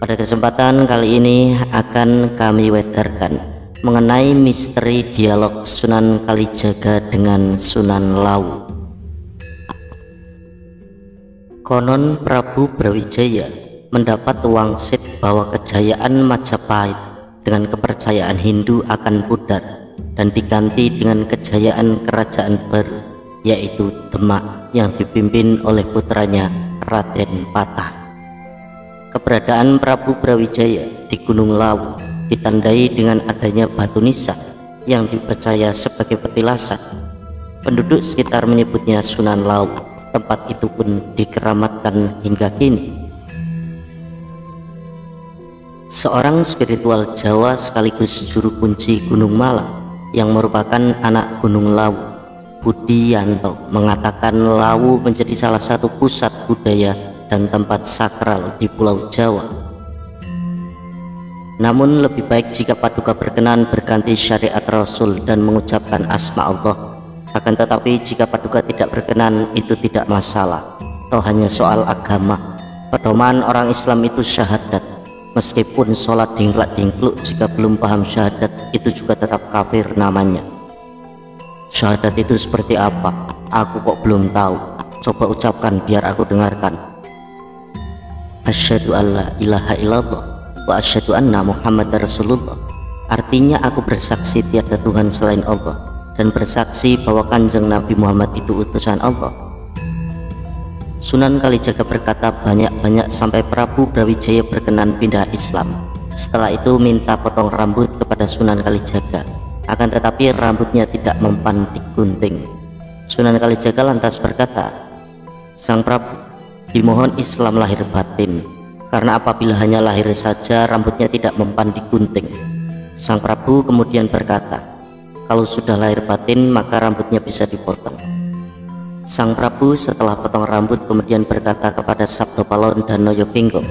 Pada kesempatan kali ini akan kami wedarkan mengenai misteri dialog Sunan Kalijaga dengan Sunan Lawu. Konon Prabu Brawijaya mendapat wangsit bahwa kejayaan Majapahit dengan kepercayaan Hindu akan pudar dan diganti dengan kejayaan kerajaan baru, yaitu Demak yang dipimpin oleh putranya Raden Patah. Keberadaan Prabu Brawijaya di Gunung Lawu ditandai dengan adanya batu nisan yang dipercaya sebagai petilasan. Penduduk sekitar menyebutnya Sunan Lawu. Tempat itu pun dikeramatkan hingga kini. Seorang spiritual Jawa sekaligus juru kunci Gunung Malang yang merupakan anak Gunung Lawu, Budi Yanto, mengatakan Lawu menjadi salah satu pusat budaya dan tempat sakral di Pulau Jawa. Namun lebih baik jika Paduka berkenan berganti syariat Rasul dan mengucapkan asma Allah. Akan tetapi jika Paduka tidak berkenan, itu tidak masalah, toh hanya soal agama. Pedoman orang Islam itu syahadat. Meskipun sholat dingklak-dingkluk, jika belum paham syahadat itu juga tetap kafir namanya. Syahadat itu seperti apa? Aku kok belum tahu. Coba ucapkan biar aku dengarkan. Asyhadu alla ilaha illallah wa asyhadu anna Muhammadar Rasulullah. Artinya aku bersaksi tiada Tuhan selain Allah dan bersaksi bahwa Kanjeng Nabi Muhammad itu utusan Allah. Sunan Kalijaga berkata banyak-banyak sampai Prabu Brawijaya berkenan pindah Islam. Setelah itu minta potong rambut kepada Sunan Kalijaga, akan tetapi rambutnya tidak mempan digunting. Sunan Kalijaga lantas berkata, "Sang Prabu, dimohon Islam lahir batin, karena apabila hanya lahir saja rambutnya tidak mempan digunting." Sang Prabu kemudian berkata, "Kalau sudah lahir batin maka rambutnya bisa dipotong." Sang Prabu setelah potong rambut kemudian berkata kepada Sabdopalon dan Noyokinggong,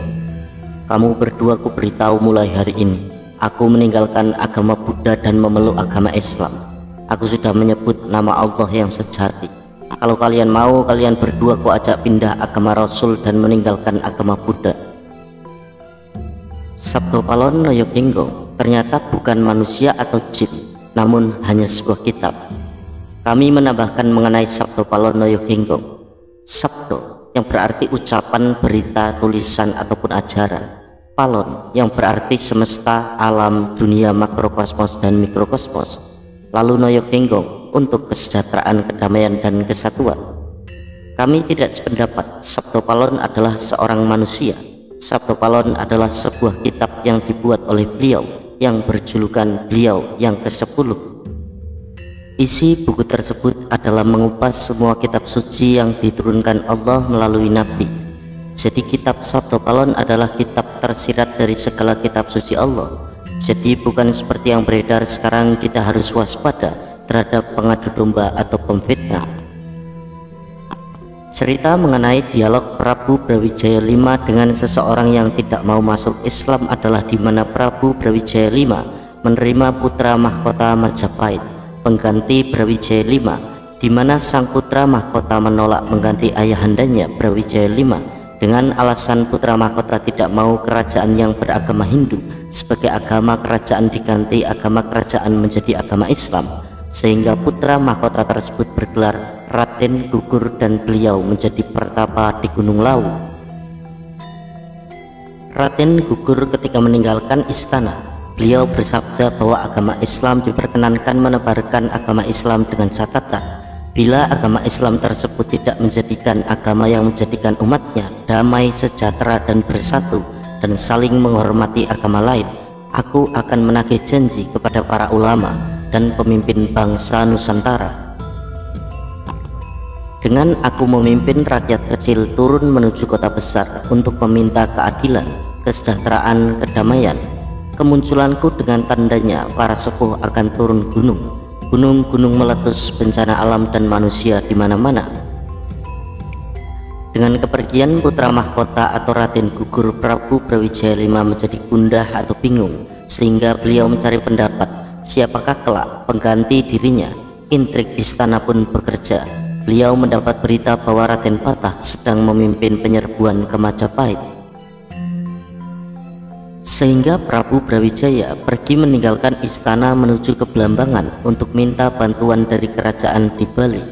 "Kamu berdua ku beritahu mulai hari ini, aku meninggalkan agama Buddha dan memeluk agama Islam. Aku sudah menyebut nama Allah yang sejati. Kalau kalian mau, kalian berdua ku ajak pindah agama Rasul dan meninggalkan agama Buddha." Sabdopalon Noyokinggong ternyata bukan manusia atau jin, namun hanya sebuah kitab. Kami menambahkan mengenai Sabdopalon Noyokinggong, sabdo yang berarti ucapan, berita, tulisan ataupun ajaran, palon yang berarti semesta, alam, dunia, makrokosmos dan mikrokosmos, lalu Noyokinggong untuk kesejahteraan, kedamaian dan kesatuan. Kami tidak sependapat. Sabdopalon adalah seorang manusia. Sabdopalon adalah sebuah kitab yang dibuat oleh beliau yang berjulukan beliau yang ke-10. Isi buku tersebut adalah mengupas semua kitab suci yang diturunkan Allah melalui Nabi. Jadi kitab Sabdopalon adalah kitab tersirat dari segala kitab suci Allah. Jadi bukan seperti yang beredar sekarang, kita harus waspada terhadap pengadu domba atau pemfitnah. Cerita mengenai dialog Prabu Brawijaya V dengan seseorang yang tidak mau masuk Islam adalah di mana Prabu Brawijaya V menerima putra mahkota Majapahit, pengganti Brawijaya V, di mana sang putra mahkota menolak mengganti ayahandanya Brawijaya V dengan alasan putra mahkota tidak mau kerajaan yang beragama Hindu sebagai agama kerajaan diganti agama kerajaan menjadi agama Islam, sehingga putra mahkota tersebut bergelar Raden Gugur dan beliau menjadi pertapa di Gunung Lawu. Raden Gugur ketika meninggalkan istana, beliau bersabda bahwa agama Islam diperkenankan menebarkan agama Islam dengan catatan, bila agama Islam tersebut tidak menjadikan agama yang menjadikan umatnya damai, sejahtera dan bersatu dan saling menghormati agama lain, aku akan menagih janji kepada para ulama dan pemimpin bangsa Nusantara. Dengan aku memimpin rakyat kecil turun menuju kota besar untuk meminta keadilan, kesejahteraan, kedamaian. Kemunculanku dengan tandanya para sepuh akan turun gunung. Gunung-gunung meletus, bencana alam dan manusia di mana-mana. Dengan kepergian putra mahkota atau Raden Gugur, Prabu Brawijaya V menjadi gundah atau bingung, sehingga beliau mencari pendapat siapakah kelak pengganti dirinya. Intrik istana pun bekerja. Beliau mendapat berita bahwa Raden Patah sedang memimpin penyerbuan ke Majapahit. Sehingga Prabu Brawijaya pergi meninggalkan istana menuju ke Blambangan untuk minta bantuan dari kerajaan di Bali.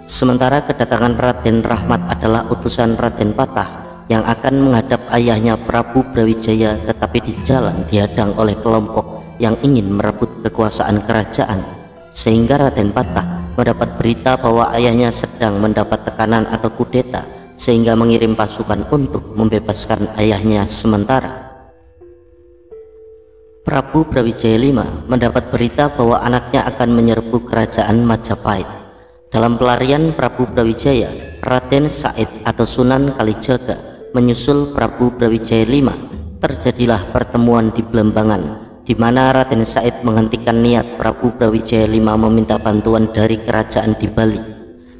Sementara kedatangan Raden Rahmat adalah utusan Raden Patah yang akan menghadap ayahnya Prabu Brawijaya, tetapi di jalan dihadang oleh kelompok yang ingin merebut kekuasaan kerajaan. Sehingga Raden Patah mendapat berita bahwa ayahnya sedang mendapat tekanan atau kudeta, sehingga mengirim pasukan untuk membebaskan ayahnya sementara. Prabu Brawijaya V mendapat berita bahwa anaknya akan menyerbu kerajaan Majapahit. Dalam pelarian Prabu Brawijaya, Raden Said atau Sunan Kalijaga menyusul Prabu Brawijaya V. Terjadilah pertemuan di Blambangan, di mana Raden Said menghentikan niat Prabu Brawijaya V meminta bantuan dari kerajaan di Bali.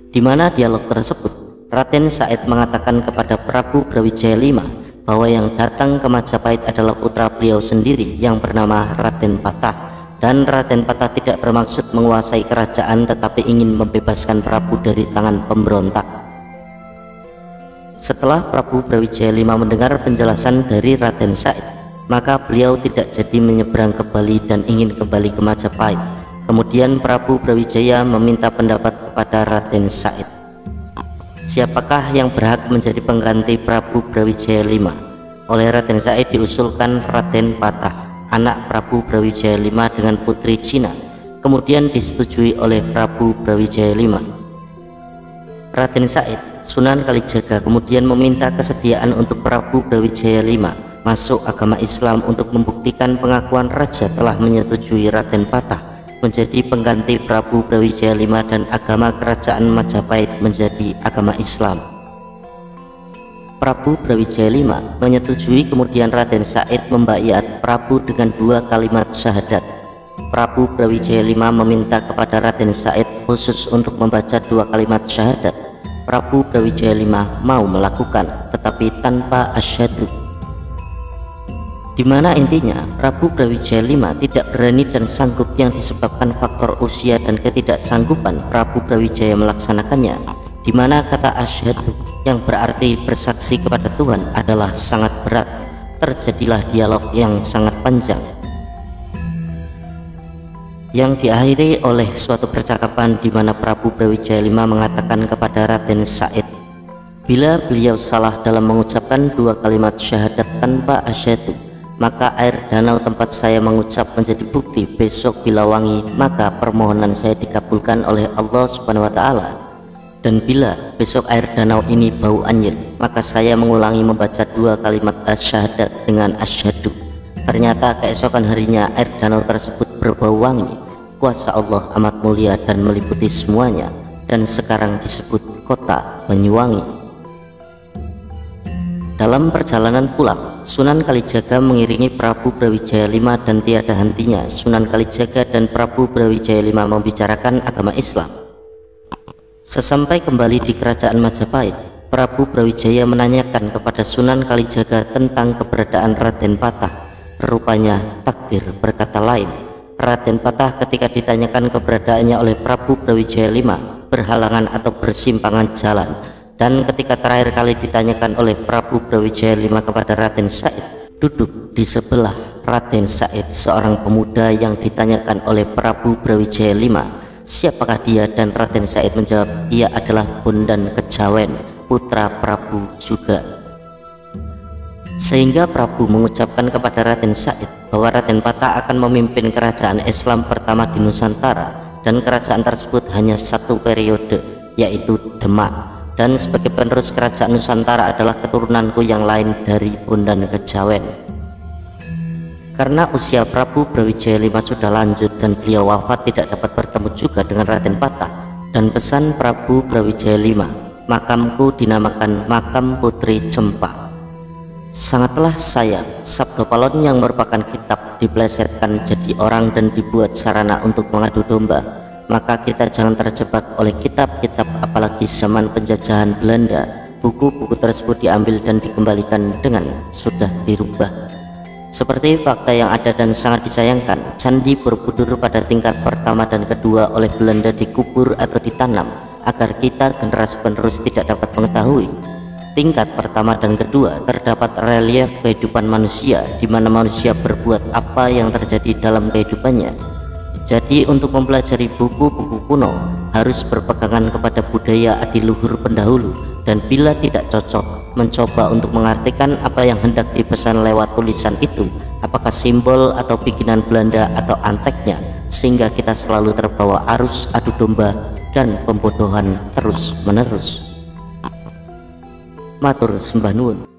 Di mana dialog tersebut, Raden Said mengatakan kepada Prabu Brawijaya V bahwa yang datang ke Majapahit adalah putra beliau sendiri yang bernama Raden Patah, dan Raden Patah tidak bermaksud menguasai kerajaan tetapi ingin membebaskan Prabu dari tangan pemberontak. Setelah Prabu Brawijaya V mendengar penjelasan dari Raden Said, maka beliau tidak jadi menyeberang ke Bali dan ingin kembali ke Majapahit. Kemudian Prabu Brawijaya meminta pendapat kepada Raden Said. Siapakah yang berhak menjadi pengganti Prabu Brawijaya V? Oleh Raden Said diusulkan Raden Patah, anak Prabu Brawijaya V dengan putri Cina. Kemudian disetujui oleh Prabu Brawijaya V. Raden Said, Sunan Kalijaga kemudian meminta kesediaan untuk Prabu Brawijaya V masuk agama Islam untuk membuktikan pengakuan raja telah menyetujui Raden Patah menjadi pengganti Prabu Brawijaya V dan agama kerajaan Majapahit menjadi agama Islam. Prabu Brawijaya V menyetujui, kemudian Raden Said membaiat Prabu dengan 2 kalimat syahadat. Prabu Brawijaya V meminta kepada Raden Said khusus untuk membaca 2 kalimat syahadat. Prabu Brawijaya V mau melakukan, tetapi tanpa asyhadu. Di mana intinya Prabu Brawijaya V tidak berani dan sanggup yang disebabkan faktor usia dan ketidaksanggupan Prabu Brawijaya melaksanakannya, di mana kata asyhadu yang berarti bersaksi kepada Tuhan adalah sangat berat. Terjadilah dialog yang sangat panjang yang diakhiri oleh suatu percakapan di mana Prabu Brawijaya V mengatakan kepada Raden Said, bila beliau salah dalam mengucapkan 2 kalimat syahadat tanpa asyhadu, maka air danau tempat saya mengucap menjadi bukti besok bila wangi, maka permohonan saya dikabulkan oleh Allah Subhanahu wa Ta'ala. Dan bila besok air danau ini bau anyir, maka saya mengulangi membaca 2 kalimat syahadat dengan asyhadu. Ternyata keesokan harinya air danau tersebut berbau wangi. Kuasa Allah amat mulia dan meliputi semuanya, dan sekarang disebut kota Banyuwangi. Dalam perjalanan pulang, Sunan Kalijaga mengiringi Prabu Brawijaya V dan tiada hentinya Sunan Kalijaga dan Prabu Brawijaya V membicarakan agama Islam. Sesampai kembali di kerajaan Majapahit, Prabu Brawijaya menanyakan kepada Sunan Kalijaga tentang keberadaan Raden Patah. Rupanya takdir berkata lain. Raden Patah ketika ditanyakan keberadaannya oleh Prabu Brawijaya V berhalangan atau bersimpangan jalan. Dan ketika terakhir kali ditanyakan oleh Prabu Brawijaya V kepada Raden Said, duduk di sebelah Raden Said seorang pemuda yang ditanyakan oleh Prabu Brawijaya V, siapakah dia? Dan Raden Said menjawab, ia adalah Bondan Kejawen, putra Prabu juga. Sehingga Prabu mengucapkan kepada Raden Said bahwa Raden Patah akan memimpin kerajaan Islam pertama di Nusantara, dan kerajaan tersebut hanya 1 periode, yaitu Demak. Dan sebagai penerus kerajaan Nusantara adalah keturunanku yang lain dari Bondan Kejawen. Karena usia Prabu Brawijaya V sudah lanjut dan beliau wafat tidak dapat bertemu juga dengan Raden Patah, dan pesan Prabu Brawijaya V, makamku dinamakan makam Putri Cempa. Sangatlah sayang Sabda Palon yang merupakan kitab diplesetkan jadi orang dan dibuat sarana untuk mengadu domba. Maka kita jangan terjebak oleh kitab-kitab, apalagi zaman penjajahan Belanda. Buku-buku tersebut diambil dan dikembalikan dengan sudah dirubah. Seperti fakta yang ada dan sangat disayangkan, Candi Borobudur pada tingkat pertama dan kedua oleh Belanda dikubur atau ditanam agar kita generasi penerus tidak dapat mengetahui. Tingkat pertama dan kedua terdapat relief kehidupan manusia, di mana manusia berbuat apa yang terjadi dalam kehidupannya. Jadi untuk mempelajari buku-buku kuno harus berpegangan kepada budaya adiluhur pendahulu, dan bila tidak cocok mencoba untuk mengartikan apa yang hendak dipesan lewat tulisan itu, apakah simbol atau bikinan Belanda atau anteknya, sehingga kita selalu terbawa arus adu domba dan pembodohan terus menerus. Matur sembah nuwun.